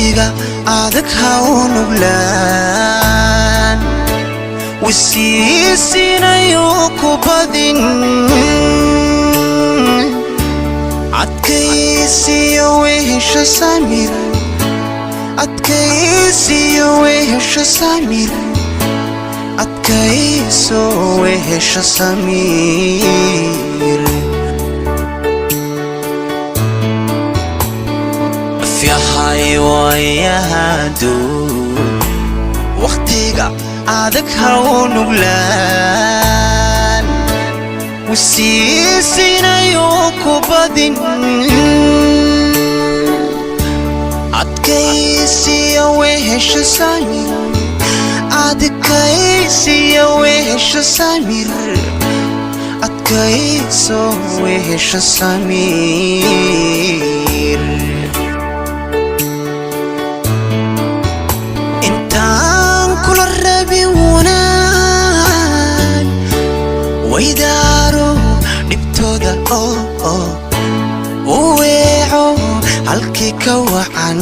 waqtiga adag ha u nuglaan wisiisinayo ku badin adkaysiyo wehesha samir adkaysiyo wehesha samir adkayso wehesha samir yahay wayahadu waqtiga adag ha u nuglaan wisiisinayo ku badin adkaysiyo wehesha samir adkaysiyo wehesha samir adkayso wehesha samir ويدارو نبتودا وويعو هالكي كوعن